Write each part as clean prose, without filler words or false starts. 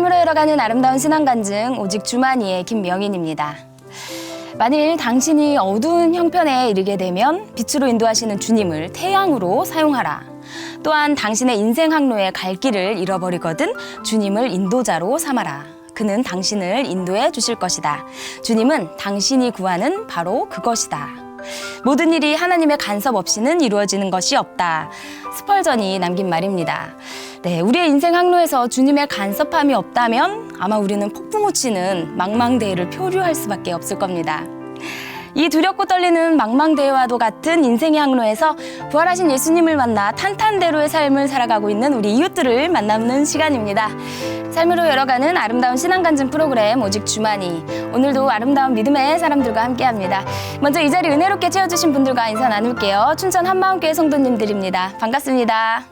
삶으로 열어가는 아름다운 신앙간증 오직 주만이의 김명인입니다. 만일 당신이 어두운 형편에 이르게 되면 빛으로 인도하시는 주님을 태양으로 사용하라. 또한 당신의 인생 항로에 갈 길을 잃어버리거든 주님을 인도자로 삼아라. 그는 당신을 인도해 주실 것이다. 주님은 당신이 구하는 바로 그것이다. 모든 일이 하나님의 간섭 없이는 이루어지는 것이 없다. 스펄전이 남긴 말입니다. 네, 우리의 인생 항로에서 주님의 간섭함이 없다면 아마 우리는 폭풍 우치는 망망대해를 표류할 수밖에 없을 겁니다. 이 두렵고 떨리는 망망대해와도 같은 인생의 항로에서 부활하신 예수님을 만나 탄탄대로의 삶을 살아가고 있는 우리 이웃들을 만나는 시간입니다. 삶으로 열어가는 아름다운 신앙간증 프로그램 오직 주만이, 오늘도 아름다운 믿음의 사람들과 함께합니다. 먼저 이 자리 은혜롭게 채워주신 분들과 인사 나눌게요. 춘천 한마음교회 성도님들입니다. 반갑습니다.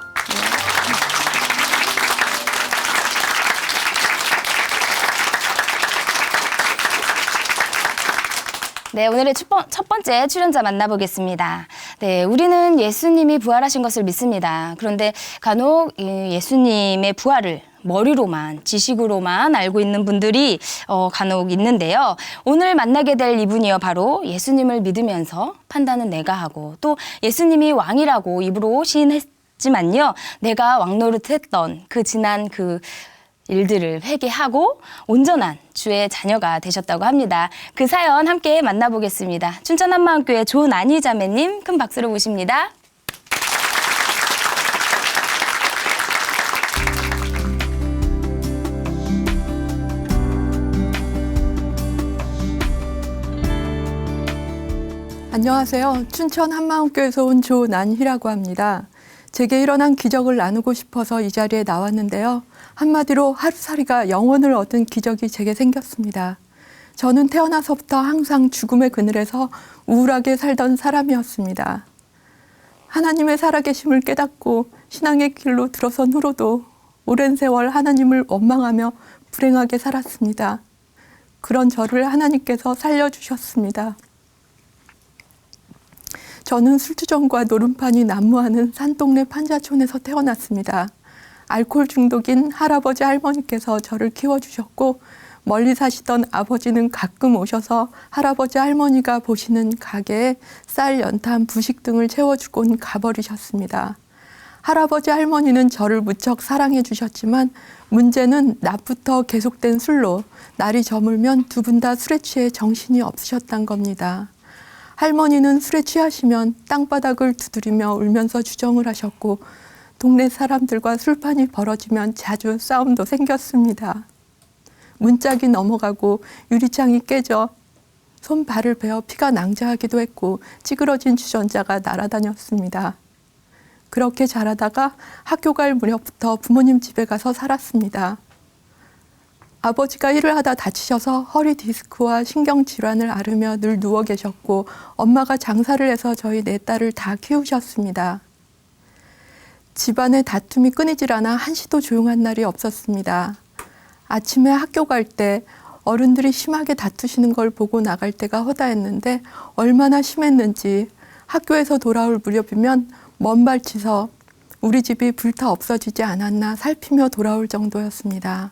네, 오늘의 첫 번째 출연자 만나보겠습니다. 네, 우리는 예수님이 부활하신 것을 믿습니다. 그런데 간혹 예수님의 부활을 머리로만, 지식으로만 알고 있는 분들이 간혹 있는데요. 오늘 만나게 될 이분이요, 바로 예수님을 믿으면서 판단은 내가 하고, 또 예수님이 왕이라고 입으로 시인했지만요, 내가 왕노릇했던 그 지난 일들을 회개하고 온전한 주의 자녀가 되셨다고 합니다. 그 사연 함께 만나보겠습니다. 춘천 한마음교회 조난희 자매님, 큰 박수로 모십니다. 안녕하세요. 춘천 한마음교회에서 온 조난희라고 합니다. 제게 일어난 기적을 나누고 싶어서 이 자리에 나왔는데요. 한마디로 하루살이가 영혼을 얻은 기적이 제게 생겼습니다. 저는 태어나서부터 항상 죽음의 그늘에서 우울하게 살던 사람이었습니다. 하나님의 살아계심을 깨닫고 신앙의 길로 들어선 후로도 오랜 세월 하나님을 원망하며 불행하게 살았습니다. 그런 저를 하나님께서 살려주셨습니다. 저는 술주정과 노름판이 난무하는 산동네 판자촌에서 태어났습니다. 알코올 중독인 할아버지 할머니께서 저를 키워주셨고, 멀리 사시던 아버지는 가끔 오셔서 할아버지 할머니가 보시는 가게에 쌀, 연탄, 부식 등을 채워주곤 가버리셨습니다. 할아버지 할머니는 저를 무척 사랑해 주셨지만 문제는 낮부터 계속된 술로 날이 저물면 두 분 다 술에 취해 정신이 없으셨단 겁니다. 할머니는 술에 취하시면 땅바닥을 두드리며 울면서 주정을 하셨고, 동네 사람들과 술판이 벌어지면 자주 싸움도 생겼습니다. 문짝이 넘어가고 유리창이 깨져 손발을 베어 피가 낭자하기도 했고, 찌그러진 주전자가 날아다녔습니다. 그렇게 자라다가 학교 갈 무렵부터 부모님 집에 가서 살았습니다. 아버지가 일을 하다 다치셔서 허리 디스크와 신경질환을 앓으며 늘 누워 계셨고, 엄마가 장사를 해서 저희 네 딸을 다 키우셨습니다. 집안의 다툼이 끊이질 않아 한시도 조용한 날이 없었습니다. 아침에 학교 갈 때 어른들이 심하게 다투시는 걸 보고 나갈 때가 허다했는데, 얼마나 심했는지 학교에서 돌아올 무렵이면 먼 발치서 우리 집이 불타 없어지지 않았나 살피며 돌아올 정도였습니다.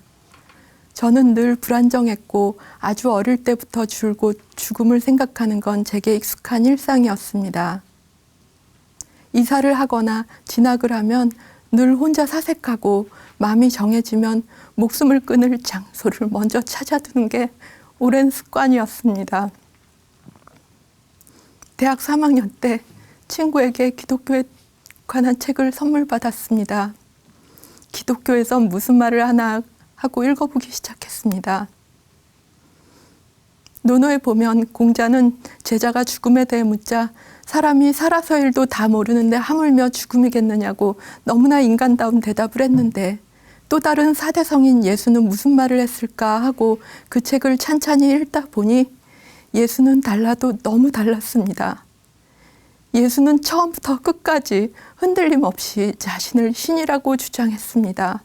저는 늘 불안정했고 아주 어릴 때부터 줄곧 죽음을 생각하는 건 제게 익숙한 일상이었습니다. 이사를 하거나 진학을 하면 늘 혼자 사색하고, 마음이 정해지면 목숨을 끊을 장소를 먼저 찾아두는 게 오랜 습관이었습니다. 대학 3학년 때 친구에게 기독교에 관한 책을 선물 받았습니다. 기독교에선 무슨 말을 하나 하고 읽어보기 시작했습니다. 논어에 보면 공자는 제자가 죽음에 대해 묻자 사람이 살아서 일도 다 모르는데 하물며 죽음이겠느냐고 너무나 인간다운 대답을 했는데, 또 다른 사대성인 예수는 무슨 말을 했을까 하고 그 책을 찬찬히 읽다 보니 예수는 달라도 너무 달랐습니다. 예수는 처음부터 끝까지 흔들림 없이 자신을 신이라고 주장했습니다.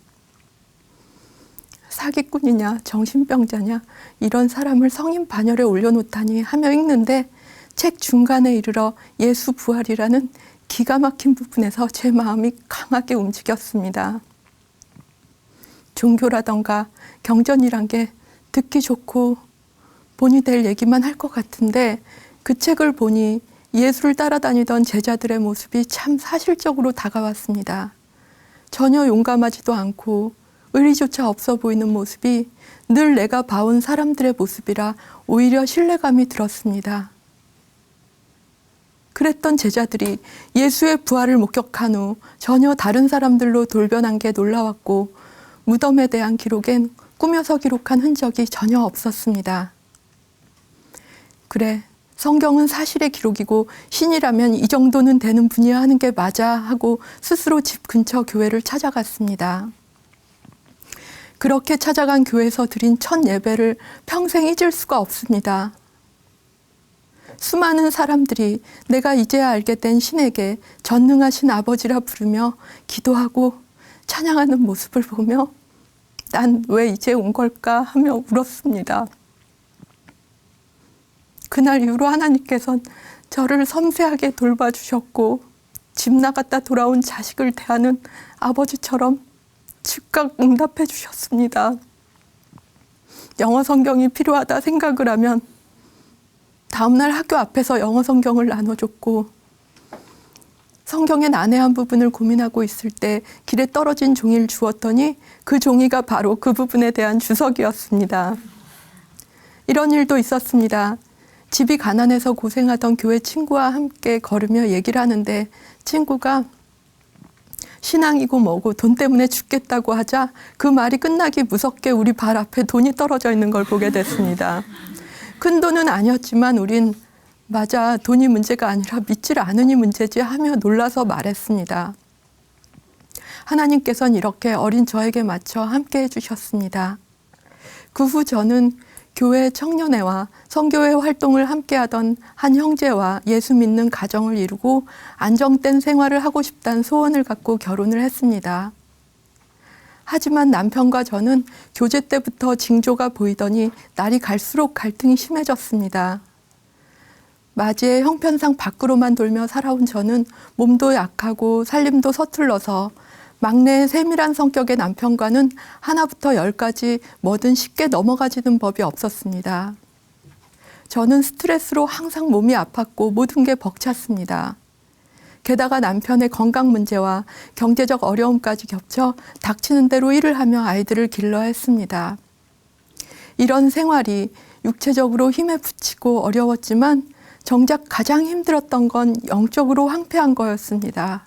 사기꾼이냐 정신병자냐 이런 사람을 성인 반열에 올려놓다니 하며 읽는데, 책 중간에 이르러 예수 부활이라는 기가 막힌 부분에서 제 마음이 강하게 움직였습니다. 종교라던가 경전이란 게 듣기 좋고 본이 될 얘기만 할 것 같은데 그 책을 보니 예수를 따라다니던 제자들의 모습이 참 사실적으로 다가왔습니다. 전혀 용감하지도 않고 의리조차 없어 보이는 모습이 늘 내가 봐온 사람들의 모습이라 오히려 신뢰감이 들었습니다. 그랬던 제자들이 예수의 부활을 목격한 후 전혀 다른 사람들로 돌변한 게 놀라웠고 무덤에 대한 기록엔 꾸며서 기록한 흔적이 전혀 없었습니다. 그래, 성경은 사실의 기록이고 신이라면 이 정도는 되는 분이야 하는 게 맞아 하고 스스로 집 근처 교회를 찾아갔습니다. 그렇게 찾아간 교회에서 드린 첫 예배를 평생 잊을 수가 없습니다. 수많은 사람들이 내가 이제야 알게 된 신에게 전능하신 아버지라 부르며 기도하고 찬양하는 모습을 보며 난 왜 이제 온 걸까 하며 울었습니다. 그날 이후로 하나님께서는 저를 섬세하게 돌봐주셨고 집 나갔다 돌아온 자식을 대하는 아버지처럼 즉각 응답해 주셨습니다. 영어 성경이 필요하다 생각을 하면 다음날 학교 앞에서 영어 성경을 나눠줬고 성경의 난해한 부분을 고민하고 있을 때 길에 떨어진 종이를 주었더니 그 종이가 바로 그 부분에 대한 주석이었습니다. 이런 일도 있었습니다. 집이 가난해서 고생하던 교회 친구와 함께 걸으며 얘기를 하는데 친구가 신앙이고 뭐고 돈 때문에 죽겠다고 하자 그 말이 끝나기 무섭게 우리 발 앞에 돈이 떨어져 있는 걸 보게 됐습니다. 큰 돈은 아니었지만 우린 맞아, 돈이 문제가 아니라 믿질 않으니 문제지 하며 놀라서 말했습니다. 하나님께서는 이렇게 어린 저에게 맞춰 함께 해주셨습니다. 그 후 저는 교회 청년회와 선교회 활동을 함께하던 한 형제와 예수 믿는 가정을 이루고 안정된 생활을 하고 싶다는 소원을 갖고 결혼을 했습니다. 하지만 남편과 저는 교제 때부터 징조가 보이더니 날이 갈수록 갈등이 심해졌습니다. 맞이의 형편상 밖으로만 돌며 살아온 저는 몸도 약하고 살림도 서툴러서 막내의 세밀한 성격의 남편과는 하나부터 열까지 뭐든 쉽게 넘어가지는 법이 없었습니다. 저는 스트레스로 항상 몸이 아팠고 모든 게 벅찼습니다. 게다가 남편의 건강 문제와 경제적 어려움까지 겹쳐 닥치는 대로 일을 하며 아이들을 길러야 했습니다. 이런 생활이 육체적으로 힘에 부치고 어려웠지만 정작 가장 힘들었던 건 영적으로 황폐한 거였습니다.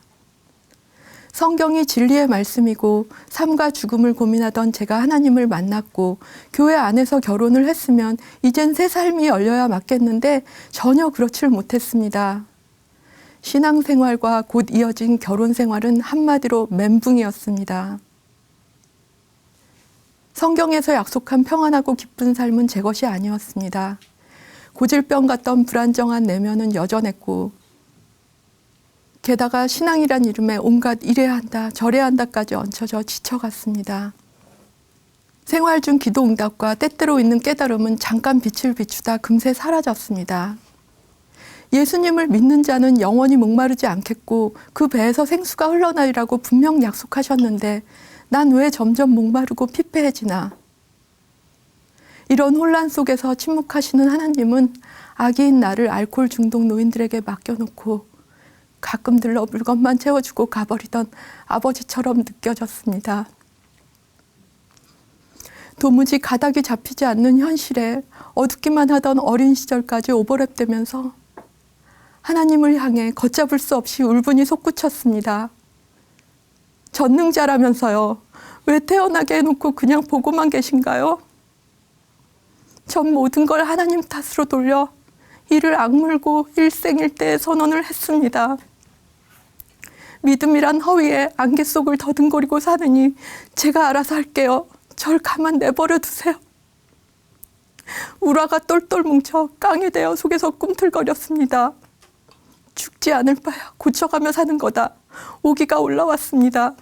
성경이 진리의 말씀이고 삶과 죽음을 고민하던 제가 하나님을 만났고 교회 안에서 결혼을 했으면 이젠 새 삶이 열려야 맞겠는데 전혀 그렇지를 못했습니다. 신앙생활과 곧 이어진 결혼생활은 한마디로 멘붕이었습니다. 성경에서 약속한 평안하고 기쁜 삶은 제 것이 아니었습니다. 고질병 같던 불안정한 내면은 여전했고 게다가 신앙이란 이름에 온갖 이래야 한다 저래야 한다까지 얹혀져 지쳐갔습니다. 생활 중 기도 응답과 때때로 있는 깨달음은 잠깐 빛을 비추다 금세 사라졌습니다. 예수님을 믿는 자는 영원히 목마르지 않겠고 그 배에서 생수가 흘러나리라고 분명 약속하셨는데 난 왜 점점 목마르고 피폐해지나. 이런 혼란 속에서 침묵하시는 하나님은 아기인 나를 알코올 중독 노인들에게 맡겨놓고 가끔 들러 물건만 채워주고 가버리던 아버지처럼 느껴졌습니다. 도무지 가닥이 잡히지 않는 현실에 어둡기만 하던 어린 시절까지 오버랩되면서 하나님을 향해 걷잡을 수 없이 울분이 솟구쳤습니다. 전능자라면서요. 왜 태어나게 해놓고 그냥 보고만 계신가요? 전 모든 걸 하나님 탓으로 돌려 이를 악물고 일생일대의 선언을 했습니다. 믿음이란 허위에 안개 속을 더듬거리고 사느니 제가 알아서 할게요. 절 가만 내버려 두세요. 우라가 똘똘 뭉쳐 깡이 되어 속에서 꿈틀거렸습니다. 죽지 않을 바야 고쳐가며 사는 거다. 오기가 올라왔습니다.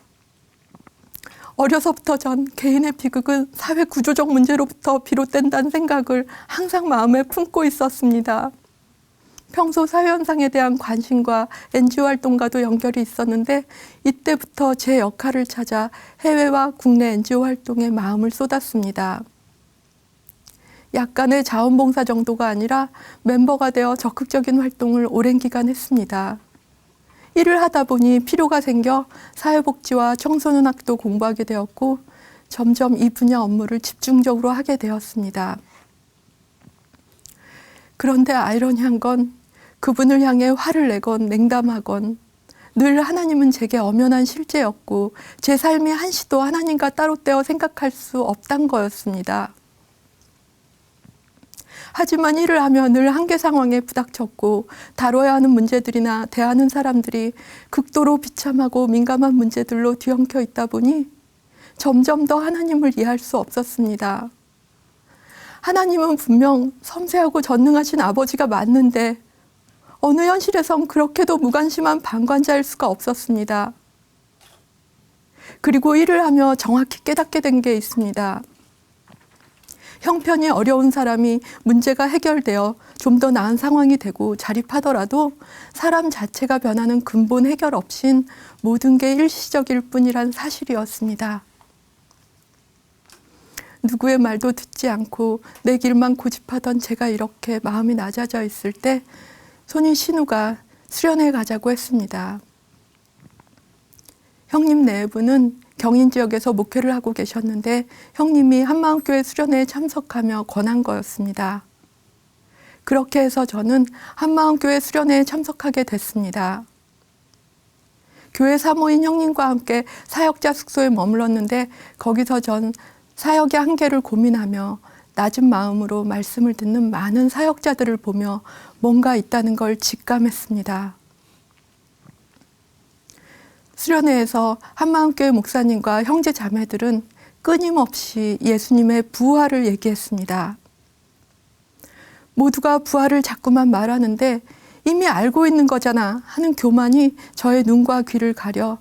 어려서부터 전 개인의 비극은 사회 구조적 문제로부터 비롯된다는 생각을 항상 마음에 품고 있었습니다. 평소 사회현상에 대한 관심과 NGO 활동과도 연결이 있었는데 이때부터 제 역할을 찾아 해외와 국내 NGO 활동에 마음을 쏟았습니다. 약간의 자원봉사 정도가 아니라 멤버가 되어 적극적인 활동을 오랜 기간 했습니다. 일을 하다 보니 필요가 생겨 사회복지와 청소년학도 공부하게 되었고 점점 이 분야 업무를 집중적으로 하게 되었습니다. 그런데 아이러니한 건 그분을 향해 화를 내건 냉담하건 늘 하나님은 제게 엄연한 실제였고 제 삶이 한시도 하나님과 따로 떼어 생각할 수 없단 거였습니다. 하지만 일을 하며 늘 한계 상황에 부닥쳤고 다뤄야 하는 문제들이나 대하는 사람들이 극도로 비참하고 민감한 문제들로 뒤엉켜 있다 보니 점점 더 하나님을 이해할 수 없었습니다. 하나님은 분명 섬세하고 전능하신 아버지가 맞는데 어느 현실에선 그렇게도 무관심한 방관자일 수가 없었습니다. 그리고 일을 하며 정확히 깨닫게 된 게 있습니다. 형편이 어려운 사람이 문제가 해결되어 좀 더 나은 상황이 되고 자립하더라도 사람 자체가 변하는 근본 해결 없인 모든 게 일시적일 뿐이란 사실이었습니다. 누구의 말도 듣지 않고 내 길만 고집하던 제가 이렇게 마음이 낮아져 있을 때 손인 신우가 수련회 가자고 했습니다. 형님 네 분은 경인 지역에서 목회를 하고 계셨는데 형님이 한마음교회 수련회에 참석하며 권한 거였습니다. 그렇게 해서 저는 한마음교회 수련회에 참석하게 됐습니다. 교회 사모인 형님과 함께 사역자 숙소에 머물렀는데 거기서 전 사역의 한계를 고민하며 낮은 마음으로 말씀을 듣는 많은 사역자들을 보며 뭔가 있다는 걸 직감했습니다. 수련회에서 한마음교회 목사님과 형제 자매들은 끊임없이 예수님의 부활을 얘기했습니다. 모두가 부활을 자꾸만 말하는데 이미 알고 있는 거잖아 하는 교만이 저의 눈과 귀를 가려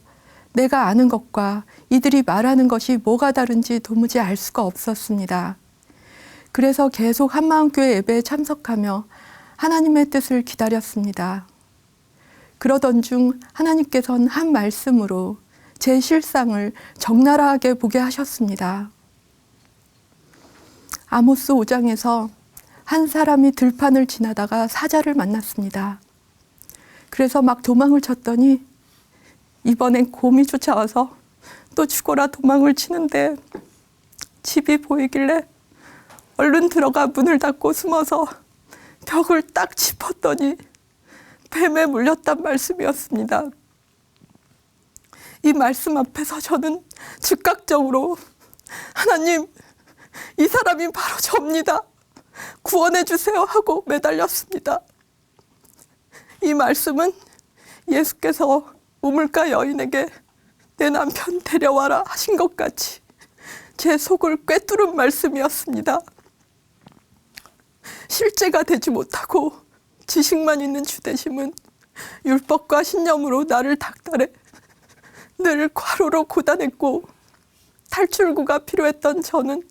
내가 아는 것과 이들이 말하는 것이 뭐가 다른지 도무지 알 수가 없었습니다. 그래서 계속 한마음교회 예배에 참석하며 하나님의 뜻을 기다렸습니다. 그러던 중 하나님께서는 한 말씀으로 제 실상을 적나라하게 보게 하셨습니다. 아모스 5장에서 한 사람이 들판을 지나다가 사자를 만났습니다. 그래서 막 도망을 쳤더니 이번엔 곰이 쫓아와서 또 죽어라 도망을 치는데 집이 보이길래 얼른 들어가 문을 닫고 숨어서 벽을 딱 짚었더니 뱀에 물렸단 말씀이었습니다. 이 말씀 앞에서 저는 즉각적으로 하나님, 이 사람이 바로 접니다. 구원해 주세요 하고 매달렸습니다. 이 말씀은 예수께서 우물가 여인에게 내 남편 데려와라 하신 것 같이 제 속을 꿰뚫은 말씀이었습니다. 실제가 되지 못하고 지식만 있는 주대심은 율법과 신념으로 나를 닥달해 늘 과로로 고단했고 탈출구가 필요했던 저는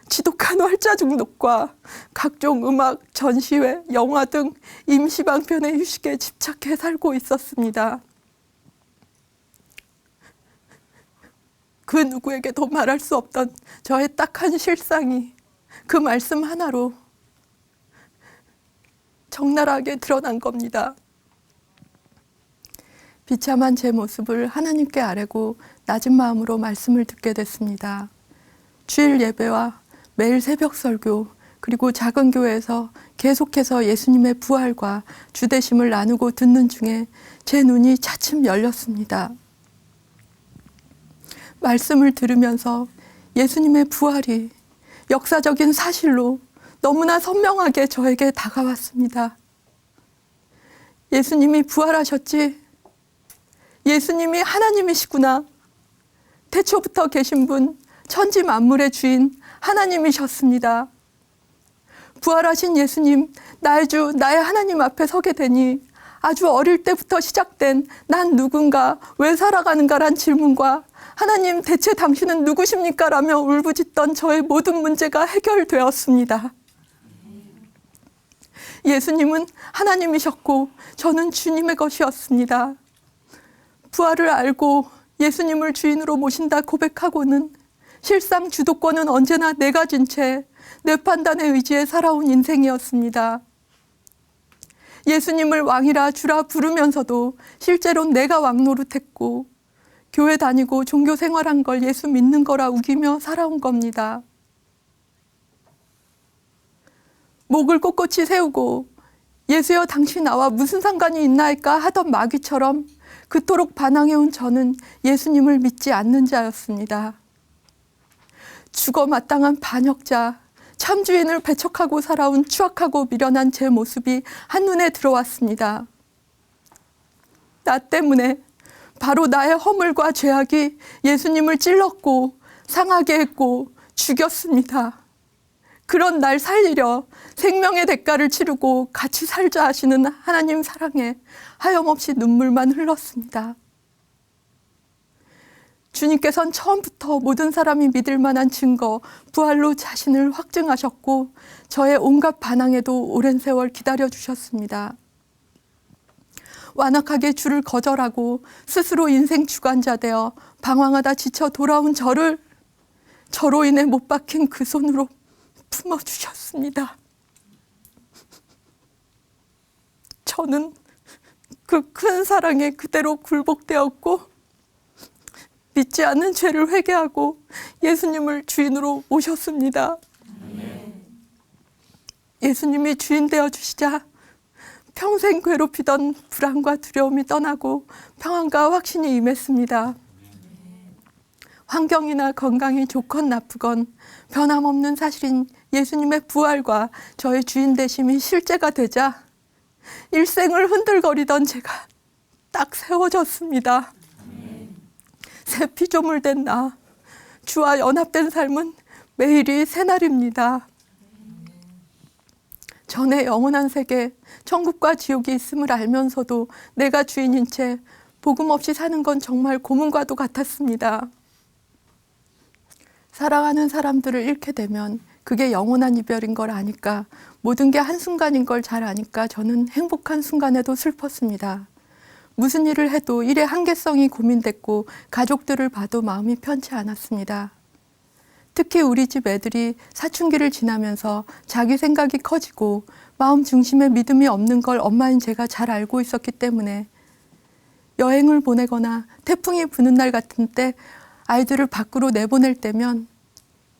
지독한 활자 중독과 각종 음악, 전시회, 영화 등 임시방편의 휴식에 집착해 살고 있었습니다. 그 누구에게도 말할 수 없던 저의 딱한 실상이 그 말씀 하나로 적나라하게 드러난 겁니다. 비참한 제 모습을 하나님께 아뢰고 낮은 마음으로 말씀을 듣게 됐습니다. 주일 예배와 매일 새벽 설교 그리고 작은 교회에서 계속해서 예수님의 부활과 주되심을 나누고 듣는 중에 제 눈이 차츰 열렸습니다. 말씀을 들으면서 예수님의 부활이 역사적인 사실로 너무나 선명하게 저에게 다가왔습니다. 예수님이 부활하셨지? 예수님이 하나님이시구나. 태초부터 계신 분, 천지 만물의 주인 하나님이셨습니다. 부활하신 예수님, 나의 주, 나의 하나님 앞에 서게 되니 아주 어릴 때부터 시작된 난 누군가, 왜 살아가는가란 질문과 하나님 대체 당신은 누구십니까? 라며 울부짖던 저의 모든 문제가 해결되었습니다. 예수님은 하나님이셨고 저는 주님의 것이었습니다. 부활을 알고 예수님을 주인으로 모신다 고백하고는 실상 주도권은 언제나 내가 진 채 내 판단에 의지해 살아온 인생이었습니다. 예수님을 왕이라 주라 부르면서도 실제로는 내가 왕 노릇했고 교회 다니고 종교 생활한 걸 예수 믿는 거라 우기며 살아온 겁니다. 목을 꼿꼿이 세우고 예수여 당신 나와 무슨 상관이 있나이까 하던 마귀처럼 그토록 반항해온 저는 예수님을 믿지 않는 자였습니다. 죽어 마땅한 반역자, 참주인을 배척하고 살아온 추악하고 미련한 제 모습이 한눈에 들어왔습니다. 나 때문에 바로 나의 허물과 죄악이 예수님을 찔렀고 상하게 했고 죽였습니다. 그런 날 살리려 생명의 대가를 치르고 같이 살자 하시는 하나님 사랑에 하염없이 눈물만 흘렀습니다. 주님께서는 처음부터 모든 사람이 믿을 만한 증거, 부활로 자신을 확증하셨고 저의 온갖 반항에도 오랜 세월 기다려주셨습니다. 완악하게 주를 거절하고 스스로 인생 주관자 되어 방황하다 지쳐 돌아온 저로 인해 못 박힌 그 손으로 품어주셨습니다. 저는 그 큰 사랑에 그대로 굴복되었고 믿지 않는 죄를 회개하고 예수님을 주인으로 모셨습니다. 예수님이 주인 되어 주시자 평생 괴롭히던 불안과 두려움이 떠나고 평안과 확신이 임했습니다. 환경이나 건강이 좋건 나쁘건 변함없는 사실인 예수님의 부활과 저의 주인 되심이 실제가 되자 일생을 흔들거리던 제가 딱 세워졌습니다. 새 피조물된 나, 주와 연합된 삶은 매일이 새날입니다. 전에 영원한 세계, 천국과 지옥이 있음을 알면서도 내가 주인인 채 복음 없이 사는 건 정말 고문과도 같았습니다. 사랑하는 사람들을 잃게 되면 그게 영원한 이별인 걸 아니까, 모든 게 한순간인 걸 잘 아니까 저는 행복한 순간에도 슬펐습니다. 무슨 일을 해도 일의 한계성이 고민됐고 가족들을 봐도 마음이 편치 않았습니다. 특히 우리 집 애들이 사춘기를 지나면서 자기 생각이 커지고 마음 중심에 믿음이 없는 걸 엄마인 제가 잘 알고 있었기 때문에 여행을 보내거나 태풍이 부는 날 같은 때 아이들을 밖으로 내보낼 때면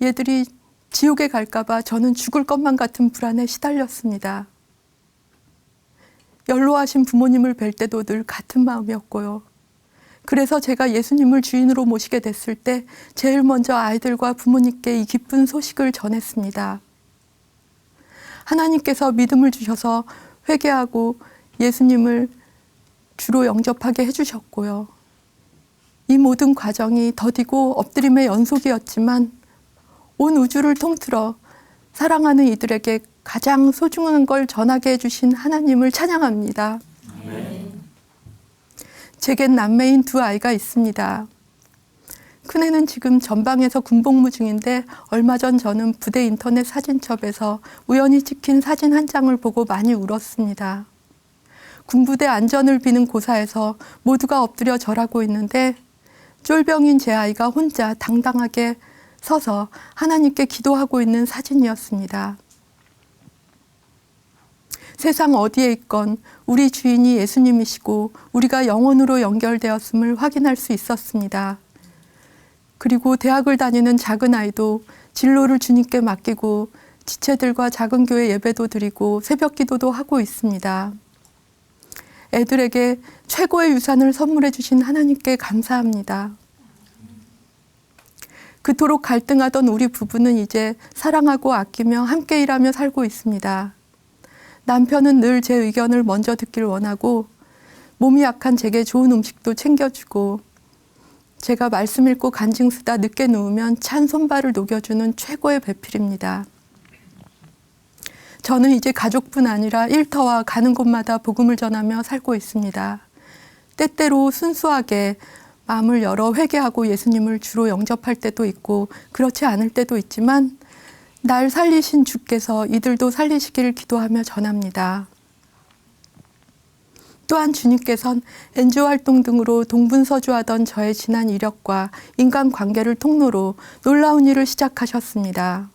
얘들이 지옥에 갈까봐 저는 죽을 것만 같은 불안에 시달렸습니다. 연로하신 부모님을 뵐 때도 늘 같은 마음이었고요. 그래서 제가 예수님을 주인으로 모시게 됐을 때 제일 먼저 아이들과 부모님께 이 기쁜 소식을 전했습니다. 하나님께서 믿음을 주셔서 회개하고 예수님을 주로 영접하게 해주셨고요. 이 모든 과정이 더디고 엎드림의 연속이었지만 온 우주를 통틀어 사랑하는 이들에게 가장 소중한 걸 전하게 해주신 하나님을 찬양합니다. 제겐 남매인 두 아이가 있습니다. 큰애는 지금 전방에서 군복무 중인데 얼마 전 저는 부대 인터넷 사진첩에서 우연히 찍힌 사진 한 장을 보고 많이 울었습니다. 군부대 안전을 비는 고사에서 모두가 엎드려 절하고 있는데 쫄병인 제 아이가 혼자 당당하게 서서 하나님께 기도하고 있는 사진이었습니다. 세상 어디에 있건 우리 주인이 예수님이시고 우리가 영혼으로 연결되었음을 확인할 수 있었습니다. 그리고 대학을 다니는 작은 아이도 진로를 주님께 맡기고 지체들과 작은 교회 예배도 드리고 새벽 기도도 하고 있습니다. 애들에게 최고의 유산을 선물해 주신 하나님께 감사합니다. 그토록 갈등하던 우리 부부는 이제 사랑하고 아끼며 함께 일하며 살고 있습니다. 남편은 늘 제 의견을 먼저 듣길 원하고 몸이 약한 제게 좋은 음식도 챙겨주고 제가 말씀 읽고 간증 쓰다 늦게 누우면 찬 손발을 녹여주는 최고의 배필입니다. 저는 이제 가족뿐 아니라 일터와 가는 곳마다 복음을 전하며 살고 있습니다. 때때로 순수하게 마음을 열어 회개하고 예수님을 주로 영접할 때도 있고 그렇지 않을 때도 있지만 날 살리신 주께서 이들도 살리시기를 기도하며 전합니다. 또한 주님께선 NGO 활동 등으로 동분서주하던 저의 지난 이력과 인간관계를 통로로 놀라운 일을 시작하셨습니다.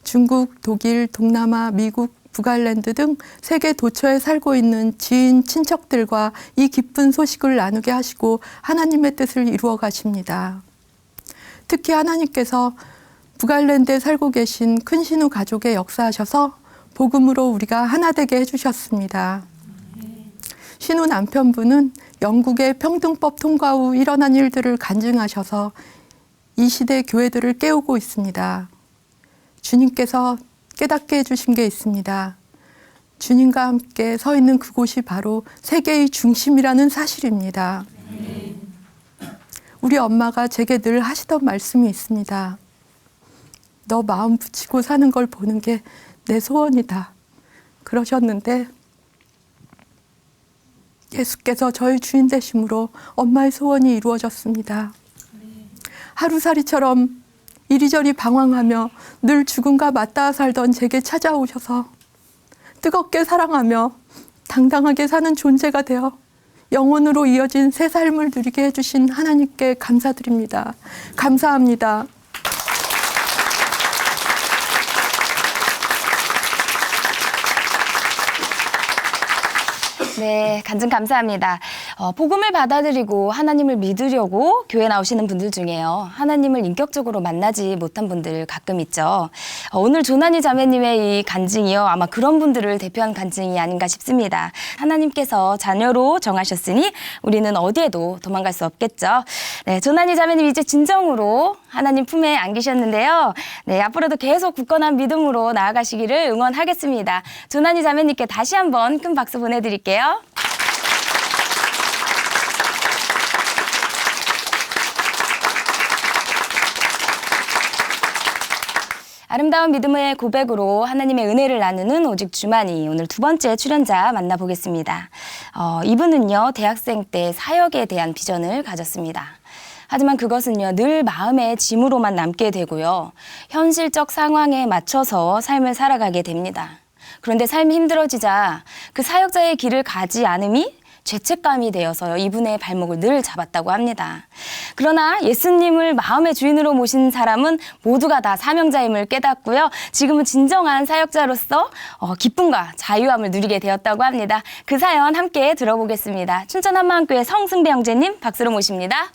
중국, 독일, 동남아, 미국, 북아일랜드 등 세계 도처에 살고 있는 지인, 친척들과 이 기쁜 소식을 나누게 하시고 하나님의 뜻을 이루어 가십니다. 특히 하나님께서 북아일랜드에 살고 계신 큰신우 가족에 역사하셔서 복음으로 우리가 하나 되게 해주셨습니다. 신우 남편분은 영국의 평등법 통과 후 일어난 일들을 간증하셔서 이 시대 교회들을 깨우고 있습니다. 주님께서 깨닫게 해주신 게 있습니다. 주님과 함께 서 있는 그곳이 바로 세계의 중심이라는 사실입니다. 우리 엄마가 제게 늘 하시던 말씀이 있습니다. 너 마음 붙이고 사는 걸 보는 게 내 소원이다. 그러셨는데 예수께서 저희 주인 되심으로 엄마의 소원이 이루어졌습니다. 하루살이처럼 이리저리 방황하며 늘 죽음과 맞닿아 살던 제게 찾아오셔서 뜨겁게 사랑하며 당당하게 사는 존재가 되어 영원으로 이어진 새 삶을 누리게 해주신 하나님께 감사드립니다. 감사합니다. 네, 간증 감사합니다. 복음을 받아들이고 하나님을 믿으려고 교회 나오시는 분들 중에요. 하나님을 인격적으로 만나지 못한 분들 가끔 있죠. 오늘 조난이 자매님의 이 간증이요. 아마 그런 분들을 대표한 간증이 아닌가 싶습니다. 하나님께서 자녀로 정하셨으니 우리는 어디에도 도망갈 수 없겠죠. 네, 조난이 자매님 이제 진정으로 하나님 품에 안기셨는데요. 네, 앞으로도 계속 굳건한 믿음으로 나아가시기를 응원하겠습니다. 조난이 자매님께 다시 한번 큰 박수 보내드릴게요. 아름다운 믿음의 고백으로 하나님의 은혜를 나누는 오직 주만이 오늘 두 번째 출연자 만나보겠습니다. 이분은요, 대학생 때 사역에 대한 비전을 가졌습니다. 하지만 그것은요, 늘 마음의 짐으로만 남게 되고요. 현실적 상황에 맞춰서 삶을 살아가게 됩니다. 그런데 삶이 힘들어지자 그 사역자의 길을 가지 않음이 죄책감이 되어서요, 이분의 발목을 늘 잡았다고 합니다. 그러나 예수님을 마음의 주인으로 모신 사람은 모두가 다 사명자임을 깨닫고요. 지금은 진정한 사역자로서 기쁨과 자유함을 누리게 되었다고 합니다. 그 사연 함께 들어보겠습니다. 춘천 한마음교회 성승배 형제님 박수로 모십니다.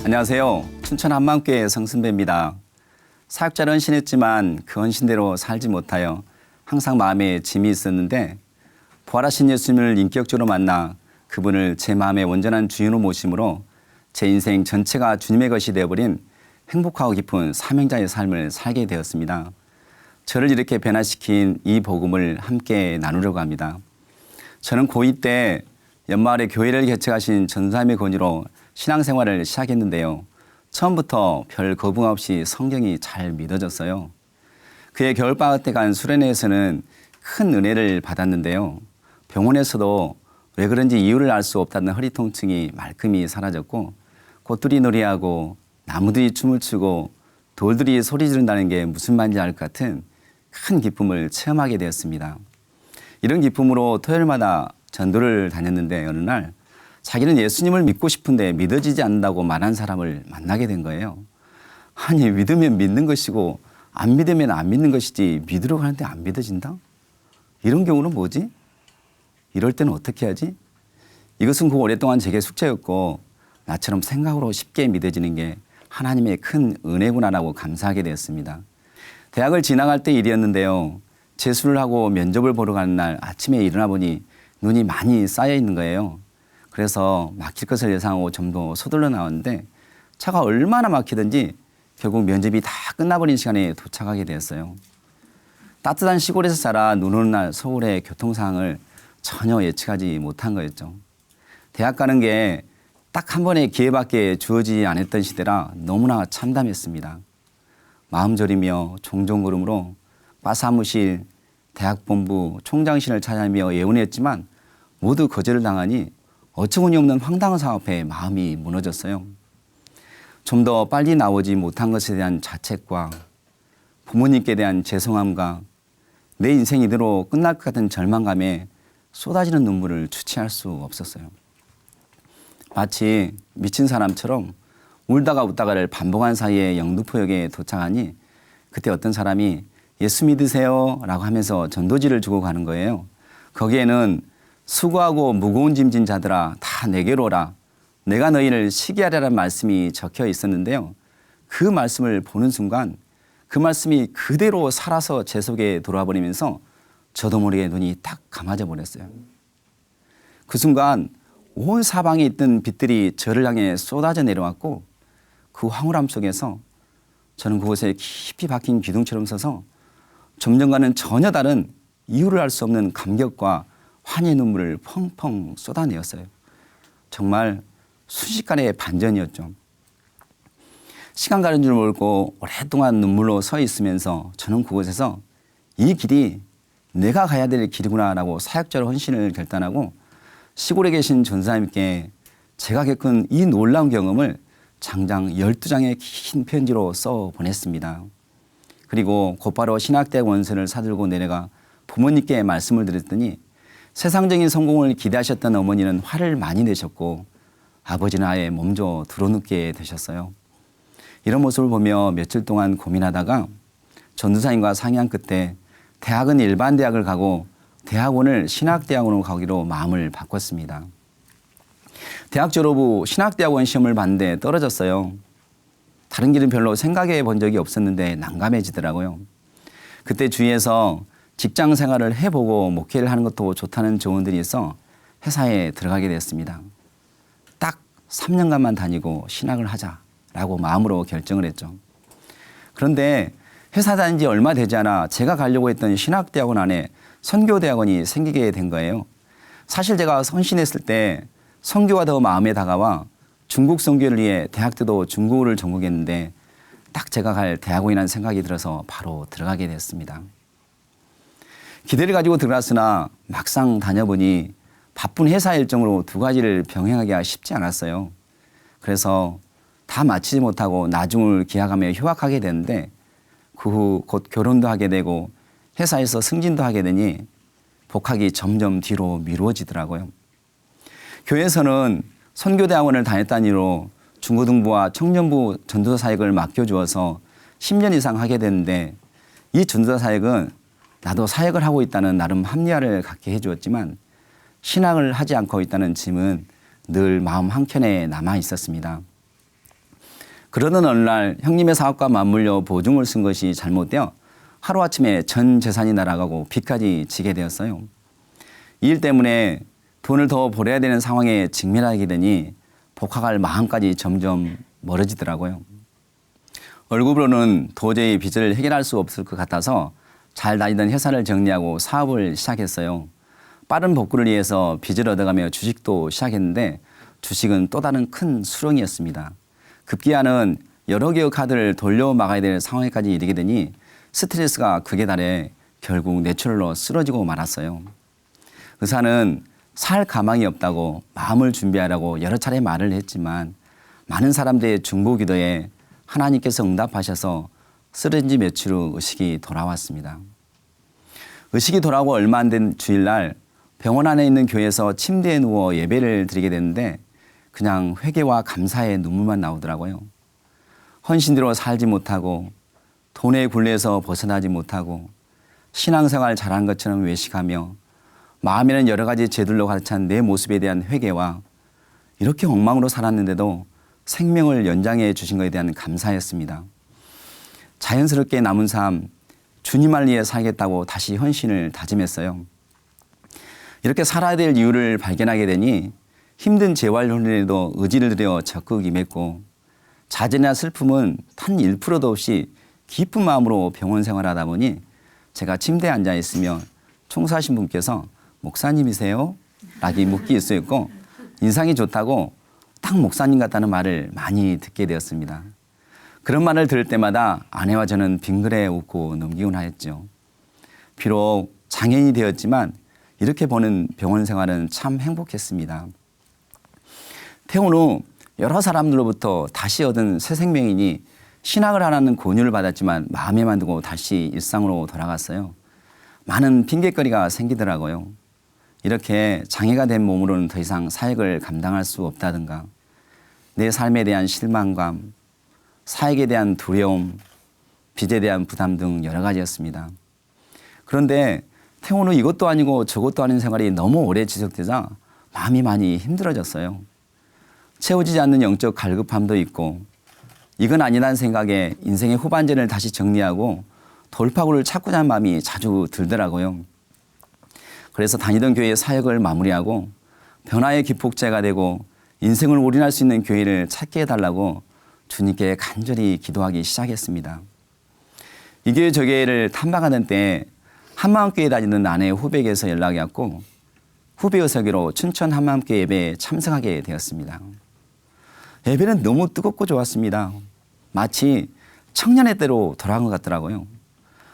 안녕하세요. 춘천 한마음교회 성승배입니다. 사역자를 헌신했지만 그 헌신대로 살지 못하여 항상 마음에 짐이 있었는데 부활하신 예수님을 인격적으로 만나 그분을 제 마음의 온전한 주인으로 모심으로 제 인생 전체가 주님의 것이 되어버린 행복하고 깊은 사명자의 삶을 살게 되었습니다. 저를 이렇게 변화시킨 이 복음을 함께 나누려고 합니다. 저는 고2 때 연마을에 교회를 개척하신 전사님의 권유로 신앙생활을 시작했는데요. 처음부터 별 거부감 없이 성경이 잘 믿어졌어요. 그해 겨울방학 때 간 수련회에서는 큰 은혜를 받았는데요. 병원에서도 왜 그런지 이유를 알 수 없다는 허리 통증이 말끔히 사라졌고, 꽃들이 노래하고 나무들이 춤을 추고 돌들이 소리 지른다는 게 무슨 말인지 알 것 같은 큰 기쁨을 체험하게 되었습니다. 이런 기쁨으로 토요일마다 전도를 다녔는데 어느 날 자기는 예수님을 믿고 싶은데 믿어지지 않는다고 말한 사람을 만나게 된 거예요. 아니, 믿으면 믿는 것이고 안 믿으면 안 믿는 것이지 믿으려고 하는데 안 믿어진다? 이런 경우는 뭐지? 이럴 때는 어떻게 하지? 이것은 그 오랫동안 제게 숙제였고 나처럼 생각으로 쉽게 믿어지는 게 하나님의 큰 은혜구나라고 감사하게 되었습니다. 대학을 지나갈 때 일이었는데요. 재수를 하고 면접을 보러 가는 날 아침에 일어나 보니 눈이 많이 쌓여 있는 거예요. 그래서 막힐 것을 예상하고 좀 더 서둘러 나왔는데 차가 얼마나 막히든지 결국 면접이 다 끝나버린 시간에 도착하게 되었어요. 따뜻한 시골에서 자라 눈 오는 날 서울의 교통 상황을 전혀 예측하지 못한 거였죠. 대학 가는 게 딱 한 번의 기회밖에 주어지지 않았던 시대라 너무나 참담했습니다. 마음 졸이며 종종 걸음으로 빠사무실 대학본부 총장실을 찾아며 예언했지만 모두 거절을 당하니 어처구니 없는 황당한 사업에 마음이 무너졌어요. 좀 더 빨리 나오지 못한 것에 대한 자책과 부모님께 대한 죄송함과 내 인생이 이대로 끝날 것 같은 절망감에 쏟아지는 눈물을 주체할 수 없었어요. 마치 미친 사람처럼 울다가 웃다가를 반복한 사이에 영등포역에 도착하니 그때 어떤 사람이 예수 믿으세요 라고 하면서 전도지를 주고 가는 거예요. 거기에는 수고하고 무거운 짐진 자들아 다 내게로 오라. 내가 너희를 쉬게 하리라는 말씀이 적혀 있었는데요. 그 말씀을 보는 순간 그 말씀이 그대로 살아서 제 속에 돌아와 버리면서 저도 모르게 눈이 딱 감아져 버렸어요. 그 순간 온 사방에 있던 빛들이 저를 향해 쏟아져 내려왔고 그 황홀함 속에서 저는 그곳에 깊이 박힌 기둥처럼 서서 점점과는 전혀 다른 이유를 알 수 없는 감격과 환희의 눈물을 펑펑 쏟아내었어요. 정말 순식간의 반전이었죠. 시간 가는 줄 모르고 오랫동안 눈물로 서 있으면서 저는 그곳에서 이 길이 내가 가야 될 길이구나라고 사역자로 헌신을 결단하고 시골에 계신 전사님께 제가 겪은 이 놀라운 경험을 장장 12장의 긴 편지로 써 보냈습니다. 그리고 곧바로 신학대학 원서를 사들고 내려가 부모님께 말씀을 드렸더니 세상적인 성공을 기대하셨던 어머니는 화를 많이 내셨고 아버지는 아예 몸져 들어눕게 되셨어요. 이런 모습을 보며 며칠 동안 고민하다가 전도사님과 상의한 끝에 대학은 일반 대학을 가고 대학원을 신학대학원으로 가기로 마음을 바꿨습니다. 대학 졸업 후 신학대학원 시험을 봤는데 떨어졌어요. 다른 길은 별로 생각해 본 적이 없었는데 난감해지더라고요. 그때 주위에서 직장 생활을 해보고 목회를 하는 것도 좋다는 조언들이 있어 회사에 들어가게 됐습니다. 딱 3년간만 다니고 신학을 하자라고 마음으로 결정을 했죠. 그런데 회사 다닌 지 얼마 되지 않아 제가 가려고 했던 신학대학원 안에 선교대학원이 생기게 된 거예요. 사실 제가 헌신했을 때 선교가 더 마음에 다가와 중국 선교를 위해 대학 때도 중국어를 전공했는데 딱 제가 갈 대학원이라는 생각이 들어서 바로 들어가게 됐습니다. 기대를 가지고 들어갔으나 막상 다녀보니 바쁜 회사 일정으로 두 가지를 병행하기가 쉽지 않았어요. 그래서 다 마치지 못하고 나중을 기약하며 휴학하게 됐는데 그 후 곧 결혼도 하게 되고 회사에서 승진도 하게 되니 복학이 점점 뒤로 미루어지더라고요. 교회에서는 선교대학원을 다녔다는 이유로 중고등부와 청년부 전도사 사역을 맡겨주어서 10년 이상 하게 됐는데 이 전도사 사역은 나도 사역을 하고 있다는 나름 합리화를 갖게 해주었지만 신앙을 하지 않고 있다는 짐은 늘 마음 한켠에 남아 있었습니다. 그러던 어느 날 형님의 사업과 맞물려 보증을 쓴 것이 잘못되어 하루아침에 전 재산이 날아가고 빚까지 지게 되었어요. 이 일 때문에 돈을 더 벌어야 되는 상황에 직면하게 되니 복학할 마음까지 점점 멀어지더라고요. 월급으로는 도저히 빚을 해결할 수 없을 것 같아서 잘 다니던 회사를 정리하고 사업을 시작했어요. 빠른 복구를 위해서 빚을 얻어가며 주식도 시작했는데 주식은 또 다른 큰 수렁이었습니다. 급기야는 여러 개의 카드를 돌려막아야 될 상황에까지 이르게 되니 스트레스가 극에 달해 결국 뇌출혈로 쓰러지고 말았어요. 의사는 살 가망이 없다고 마음을 준비하라고 여러 차례 말을 했지만 많은 사람들의 중보 기도에 하나님께서 응답하셔서 쓰러진 지 며칠 후 의식이 돌아왔습니다. 의식이 돌아오고 얼마 안 된 주일날 병원 안에 있는 교회에서 침대에 누워 예배를 드리게 됐는데 그냥 회개와 감사의 눈물만 나오더라고요. 헌신대로 살지 못하고 돈의 굴레에서 벗어나지 못하고 신앙생활 잘한 것처럼 외식하며 마음에는 여러 가지 죄들로 가득 찬 내 모습에 대한 회개와 이렇게 엉망으로 살았는데도 생명을 연장해 주신 것에 대한 감사였습니다. 자연스럽게 남은 삶 주님을 위해 살겠다고 다시 헌신을 다짐했어요. 이렇게 살아야 될 이유를 발견하게 되니 힘든 재활훈련에도 의지를 들여 적극 임했고 자제나 슬픔은 단 1%도 없이 기쁜 마음으로 병원 생활하다 보니 제가 침대에 앉아 있으면 총사하신 분께서 목사님이세요? 라고 묻기 있었고 인상이 좋다고 딱 목사님 같다는 말을 많이 듣게 되었습니다. 그런 말을 들을 때마다 아내와 저는 빙그레 웃고 넘기곤 하였죠. 비록 장애인이 되었지만 이렇게 보는 병원 생활은 참 행복했습니다. 퇴원 후 여러 사람들로부터 다시 얻은 새 생명이니 신학을 하라는 권유를 받았지만 마음에만 두고 다시 일상으로 돌아갔어요. 많은 핑계거리가 생기더라고요. 이렇게 장애가 된 몸으로는 더 이상 사역을 감당할 수 없다든가, 내 삶에 대한 실망감, 사역에 대한 두려움, 빚에 대한 부담 등 여러 가지였습니다. 그런데 퇴원 후 이것도 아니고 저것도 아닌 생활이 너무 오래 지속되자 마음이 많이 힘들어졌어요. 채워지지 않는 영적 갈급함도 있고, 이건 아니라는 생각에 인생의 후반전을 다시 정리하고 돌파구를 찾고자 하는 마음이 자주 들더라고요. 그래서 다니던 교회의 사역을 마무리하고 변화의 기폭제가 되고 인생을 올인할 수 있는 교회를 찾게 해달라고 주님께 간절히 기도하기 시작했습니다. 이 교회 저 교회를 탐방하는 때 한마음교회 다니는 아내의 후배에게서 연락이 왔고, 후배의 설교로 춘천 한마음교회 예배에 참석하게 되었습니다. 예배는 너무 뜨겁고 좋았습니다. 마치 청년의 때로 돌아간 것 같더라고요.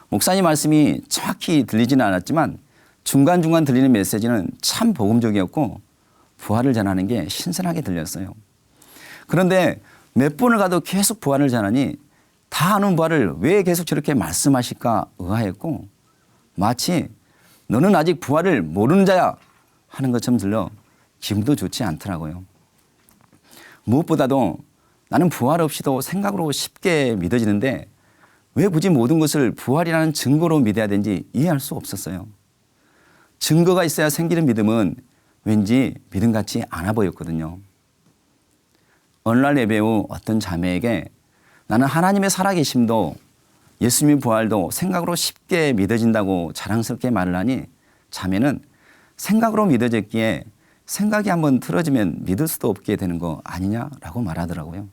목사님 말씀이 정확히 들리지는 않았지만 중간중간 들리는 메시지는 참 복음적이었고 부활을 전하는 게 신선하게 들렸어요. 그런데 몇 번을 가도 계속 부활을 전하니 다 아는 부활을 왜 계속 저렇게 말씀하실까 의아했고, 마치 너는 아직 부활을 모르는 자야 하는 것처럼 들려 기분도 좋지 않더라고요. 무엇보다도 나는 부활 없이도 생각으로 쉽게 믿어지는데 왜 굳이 모든 것을 부활이라는 증거로 믿어야 되는지 이해할 수 없었어요. 증거가 있어야 생기는 믿음은 왠지 믿음 같지 않아 보였거든요. 어느 날 예배 후 어떤 자매에게 나는 하나님의 살아계심도 예수님의 부활도 생각으로 쉽게 믿어진다고 자랑스럽게 말을 하니, 자매는 생각으로 믿어졌기에 생각이 한번 틀어지면 믿을 수도 없게 되는 거 아니냐라고 말하더라고요.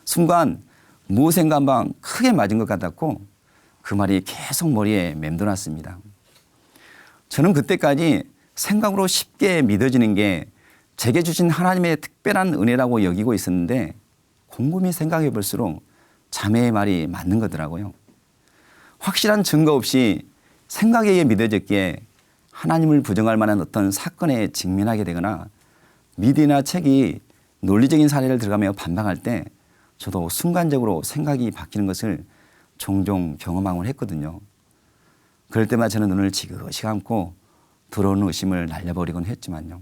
순간 무엇인가 한방 크게 맞은 것 같았고 그 말이 계속 머리에 맴돌았습니다. 저는 그때까지 생각으로 쉽게 믿어지는 게 제게 주신 하나님의 특별한 은혜라고 여기고 있었는데, 곰곰이 생각해 볼수록 자매의 말이 맞는 거더라고요. 확실한 증거 없이 생각에 의해 믿어졌기에 하나님을 부정할 만한 어떤 사건에 직면하게 되거나 미디어나 책이 논리적인 사례를 들어가며 반박할 때 저도 순간적으로 생각이 바뀌는 것을 종종 경험하곤 했거든요. 그럴 때마다 저는 눈을 지그시 감고 들어오는 의심을 날려버리곤 했지만요.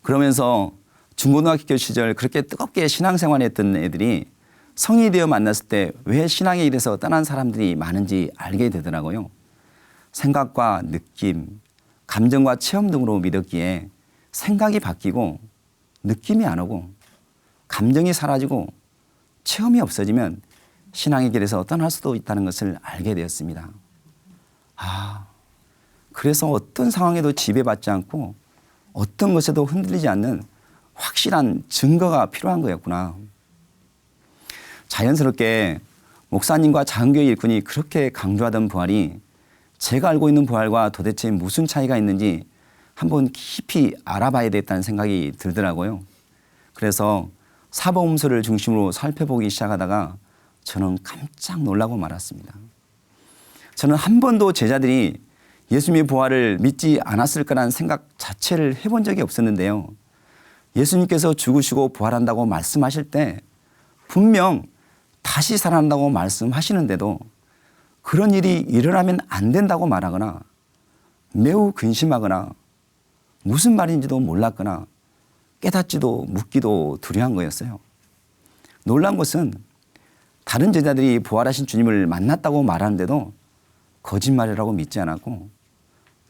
그러면서 중고등학교 시절 그렇게 뜨겁게 신앙생활했던 애들이 성인이 되어 만났을 때 왜 신앙의 길에서 떠난 사람들이 많은지 알게 되더라고요. 생각과 느낌, 감정과 체험 등으로 믿었기에 생각이 바뀌고 느낌이 안 오고 감정이 사라지고 체험이 없어지면 신앙의 길에서 떠날 수도 있다는 것을 알게 되었습니다. 그래서 어떤 상황에도 지배받지 않고 어떤 것에도 흔들리지 않는 확실한 증거가 필요한 거였구나. 자연스럽게 목사님과 작은교회 일꾼이 그렇게 강조하던 부활이 제가 알고 있는 부활과 도대체 무슨 차이가 있는지 한번 깊이 알아봐야 되겠다는 생각이 들더라고요. 그래서 사복음서를 중심으로 살펴보기 시작하다가 저는 깜짝 놀라고 말았습니다. 저는 한 번도 제자들이 예수님의 부활을 믿지 않았을 거라는 생각 자체를 해본 적이 없었는데요. 예수님께서 죽으시고 부활한다고 말씀하실 때 분명 다시 살아난다고 말씀하시는데도 그런 일이 일어나면 안 된다고 말하거나 매우 근심하거나 무슨 말인지도 몰랐거나 깨닫지도 묻기도 두려운 거였어요. 놀란 것은 다른 제자들이 부활하신 주님을 만났다고 말하는데도 거짓말이라고 믿지 않았고,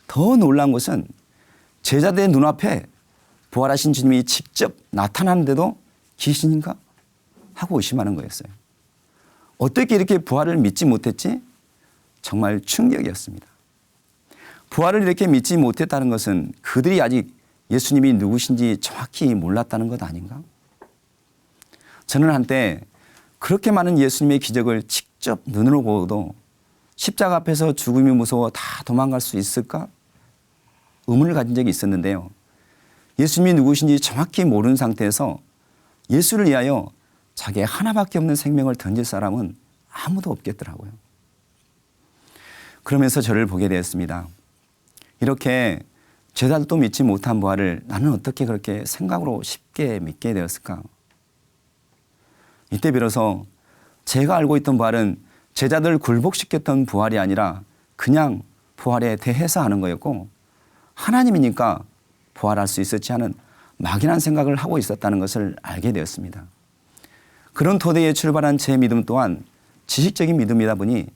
더 놀란 것은 제자들의 눈앞에 부활하신 주님이 직접 나타나는데도 귀신인가 하고 의심하는 거였어요. 어떻게 이렇게 부활을 믿지 못했지? 정말 충격이었습니다. 부활을 이렇게 믿지 못했다는 것은 그들이 아직 예수님이 누구신지 정확히 몰랐다는 것 아닌가? 저는 한때 그렇게 많은 예수님의 기적을 직접 눈으로 보고도 십자가 앞에서 죽음이 무서워 다 도망갈 수 있을까? 의문을 가진 적이 있었는데요. 예수님이 누구신지 정확히 모르는 상태에서 예수를 위하여 자기의 하나밖에 없는 생명을 던질 사람은 아무도 없겠더라고요. 그러면서 저를 보게 되었습니다. 이렇게 제자들도 믿지 못한 부활을 나는 어떻게 그렇게 생각으로 쉽게 믿게 되었을까? 이때 비로소 제가 알고 있던 부활은 제자들을 굴복시켰던 부활이 아니라 그냥 부활에 대해서 하는 거였고, 하나님이니까 부활할 수 있었지 하는 막연한 생각을 하고 있었다는 것을 알게 되었습니다. 그런 토대에 출발한 제 믿음 또한 지식적인 믿음이다 보니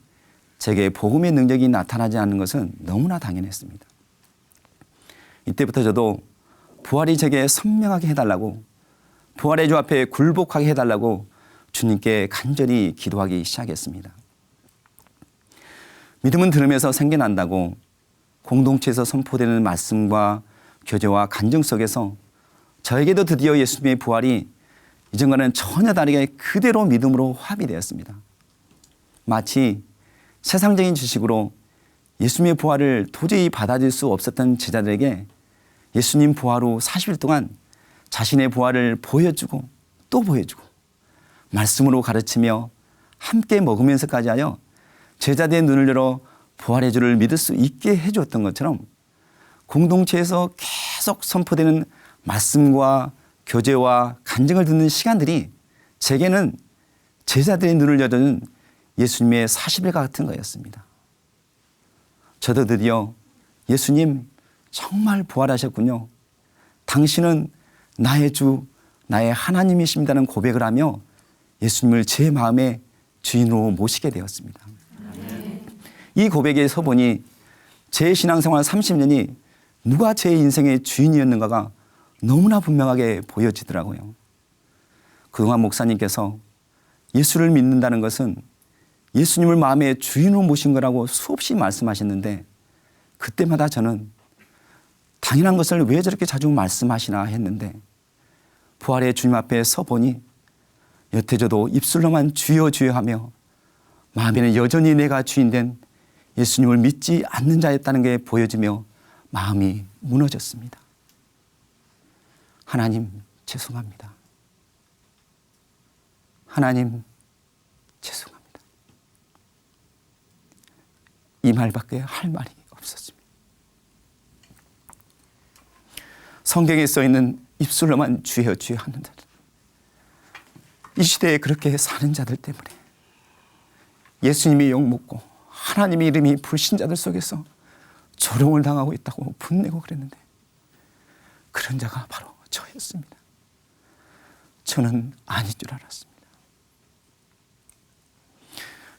제게 복음의 능력이 나타나지 않는 것은 너무나 당연했습니다. 이때부터 저도 부활이 제게 선명하게 해달라고, 부활의 주 앞에 굴복하게 해달라고 주님께 간절히 기도하기 시작했습니다. 믿음은 들으면서 생겨난다고 공동체에서 선포되는 말씀과 교제와 간증 속에서 저에게도 드디어 예수님의 부활이 이전과는 전혀 다르게 그대로 믿음으로 합이 되었습니다. 마치 세상적인 지식으로 예수님의 부활을 도저히 받아들일 수 없었던 제자들에게 예수님 부활 후 40일 동안 자신의 부활을 보여주고 또 보여주고 말씀으로 가르치며 함께 먹으면서까지 하여 제자들의 눈을 열어 부활의 주를 믿을 수 있게 해주었던 것처럼 공동체에서 계속 선포되는 말씀과 교제와 간증을 듣는 시간들이 제게는 제자들의 눈을 열어준 예수님의 40일과 같은 거였습니다. 저도 드디어 예수님 정말 부활하셨군요. 당신은 나의 주, 나의 하나님이십니다는 고백을 하며 예수님을 제 마음의 주인으로 모시게 되었습니다. 이 고백에 서보니 제 신앙생활 30년이 누가 제 인생의 주인이었는가가 너무나 분명하게 보여지더라고요. 그동안 목사님께서 예수를 믿는다는 것은 예수님을 마음의 주인으로 모신 거라고 수없이 말씀하셨는데 그때마다 저는 당연한 것을 왜 저렇게 자주 말씀하시나 했는데 부활의 주님 앞에 서보니 여태 저도 입술로만 주여 주여 하며 마음에는 여전히 내가 주인된 예수님을 믿지 않는 자였다는 게 보여지며 마음이 무너졌습니다. 하나님 죄송합니다. 하나님 죄송합니다. 이 말밖에 할 말이 없었습니다. 성경에 써있는 입술로만 주여 주여 하는 자들, 이 시대에 그렇게 사는 자들 때문에 예수님이 욕먹고 하나님의 이름이 불신자들 속에서 조롱을 당하고 있다고 분내고 그랬는데 그런 자가 바로 저였습니다. 저는 아닐 줄 알았습니다.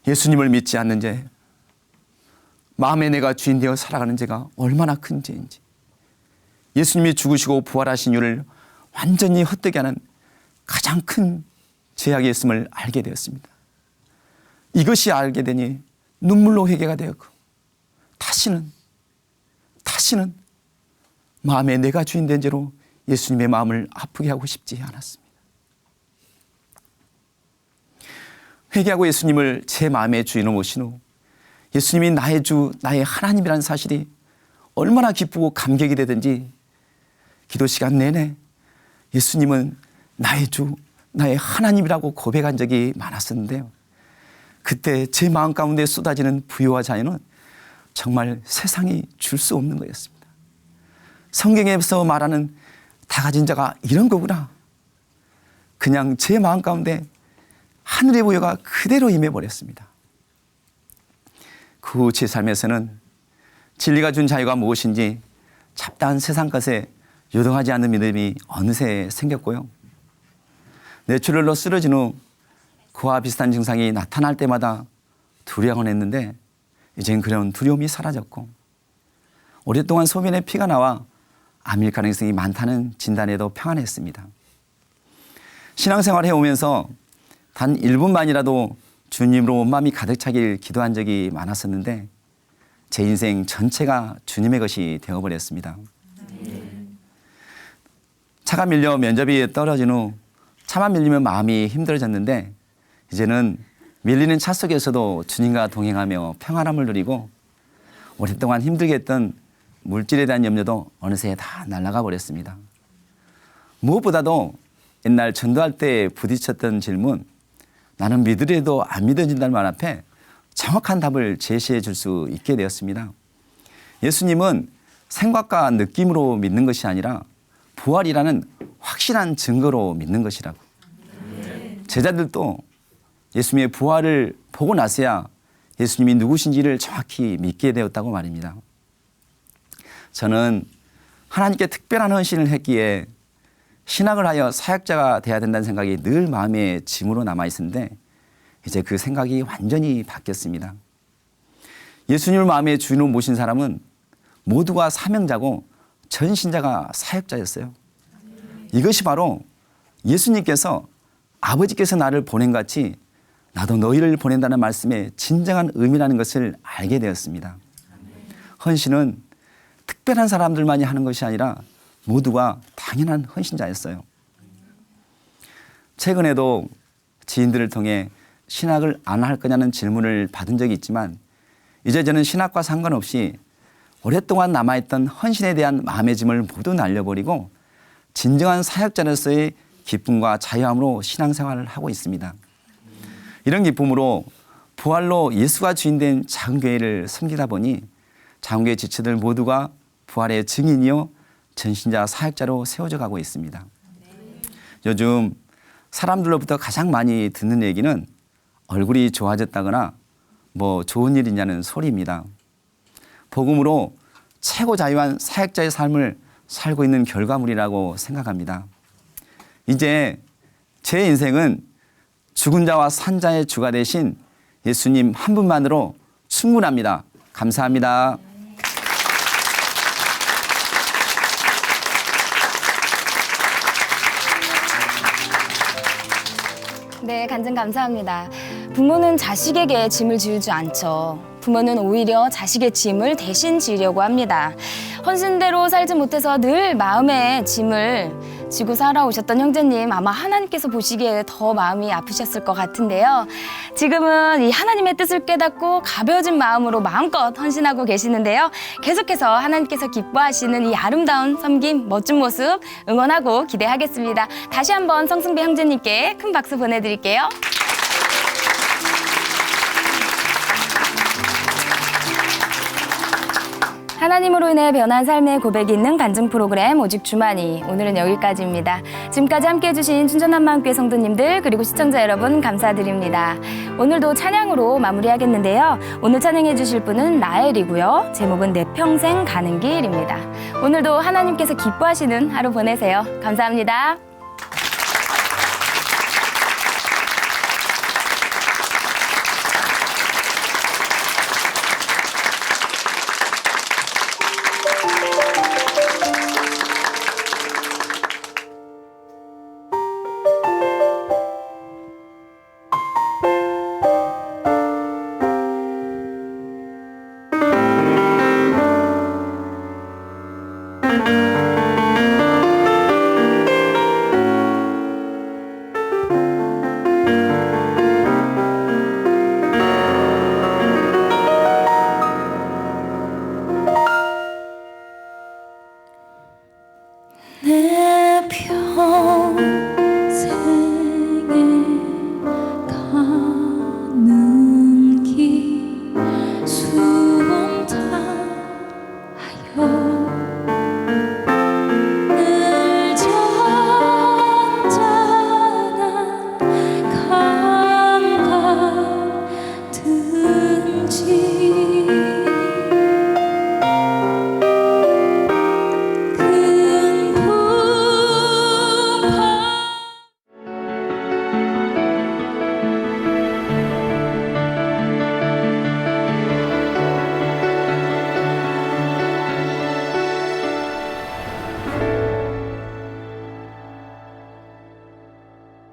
예수님을 믿지 않는 죄, 마음에 내가 주인 되어 살아가는 죄가 얼마나 큰 죄인지, 예수님이 죽으시고 부활하신 이유를 완전히 헛되게 하는 가장 큰 죄악이었음을 알게 되었습니다. 이것이 알게 되니 눈물로 회개가 되었고 다시는 마음에 내가 주인 된 죄로 예수님의 마음을 아프게 하고 싶지 않았습니다. 회개하고 예수님을 제 마음의 주인으로 모신 후 예수님이 나의 주, 나의 하나님이라는 사실이 얼마나 기쁘고 감격이 되든지 기도 시간 내내 예수님은 나의 주, 나의 하나님이라고 고백한 적이 많았었는데요. 그때 제 마음 가운데 쏟아지는 부유와 자유는 정말 세상이 줄 수 없는 거였습니다. 성경에서 말하는 다 가진 자가 이런 거구나. 그냥 제 마음 가운데 하늘의 부여가 그대로 임해버렸습니다. 그 후 제 삶에서는 진리가 준 자유가 무엇인지 잡다한 세상 것에 요동하지 않는 믿음이 어느새 생겼고요. 뇌출혈로 쓰러진 후 그와 비슷한 증상이 나타날 때마다 두려워만 했는데 이젠 그런 두려움이 사라졌고 오랫동안 소변에 피가 나와 암일 가능성이 많다는 진단에도 평안했습니다. 신앙생활을 해오면서 단 1분만이라도 주님으로 온 마음이 가득 차길 기도한 적이 많았었는데 제 인생 전체가 주님의 것이 되어버렸습니다. 차가 밀려 면접이 떨어진 후 차만 밀리면 마음이 힘들어졌는데 이제는 밀리는 차 속에서도 주님과 동행하며 평안함을 누리고 오랫동안 힘들게 했던 물질에 대한 염려도 어느새 다 날아가 버렸습니다. 무엇보다도 옛날 전도할 때 부딪혔던 질문, 나는 믿으려도 안 믿어진다는 말 앞에 정확한 답을 제시해 줄 수 있게 되었습니다. 예수님은 생각과 느낌으로 믿는 것이 아니라 부활이라는 확실한 증거로 믿는 것이라고. 제자들도 예수님의 부활을 보고 나서야 예수님이 누구신지를 정확히 믿게 되었다고 말입니다. 저는 하나님께 특별한 헌신을 했기에 신학을 하여 사역자가 돼야 된다는 생각이 늘 마음에 짐으로 남아 있었는데 이제 그 생각이 완전히 바뀌었습니다. 예수님을 마음의 주인으로 모신 사람은 모두가 사명자고 전신자가 사역자였어요. 이것이 바로 예수님께서 아버지께서 나를 보낸 같이 나도 너희를 보낸다는 말씀의 진정한 의미라는 것을 알게 되었습니다. 헌신은 특별한 사람들만이 하는 것이 아니라 모두가 당연한 헌신자였어요. 최근에도 지인들을 통해 신학을 안 할 거냐는 질문을 받은 적이 있지만 이제 저는 신학과 상관없이 오랫동안 남아있던 헌신에 대한 마음의 짐을 모두 날려버리고 진정한 사역자로서의 기쁨과 자유함으로 신앙생활을 하고 있습니다. 이런 기쁨으로 부활로 예수가 주인된 작은 교회를 섬기다 보니 작은 교회 지체들 모두가 부활의 증인이요 전신자 사역자로 세워져 가고 있습니다. 요즘 사람들로부터 가장 많이 듣는 얘기는 얼굴이 좋아졌다거나 뭐 좋은 일이냐는 소리입니다. 복음으로 최고 자유한 사역자의 삶을 살고 있는 결과물이라고 생각합니다. 이제 제 인생은 죽은 자와 산 자의 주가 되신 예수님 한 분만으로 충분합니다. 감사합니다. 네, 간증 감사합니다. 부모는 자식에게 짐을 지우지 않죠. 부모는 오히려 자식의 짐을 대신 지려고 합니다. 헌신대로 살지 못해서 늘 마음의 짐을 지고 살아오셨던 형제님, 아마 하나님께서 보시기에 더 마음이 아프셨을 것 같은데요. 지금은 이 하나님의 뜻을 깨닫고 가벼워진 마음으로 마음껏 헌신하고 계시는데요. 계속해서 하나님께서 기뻐하시는 이 아름다운 섬김, 멋진 모습 응원하고 기대하겠습니다. 다시 한번 성승배 형제님께 큰 박수 보내드릴게요. 하나님으로 인해 변한 삶의 고백이 있는 간증 프로그램 오직 주만이, 오늘은 여기까지입니다. 지금까지 함께해 주신 춘천한마음교회 성도님들 그리고 시청자 여러분 감사드립니다. 오늘도 찬양으로 마무리하겠는데요. 오늘 찬양해 주실 분은 라엘이고요. 제목은 내 평생 가는 길입니다. 오늘도 하나님께서 기뻐하시는 하루 보내세요. 감사합니다.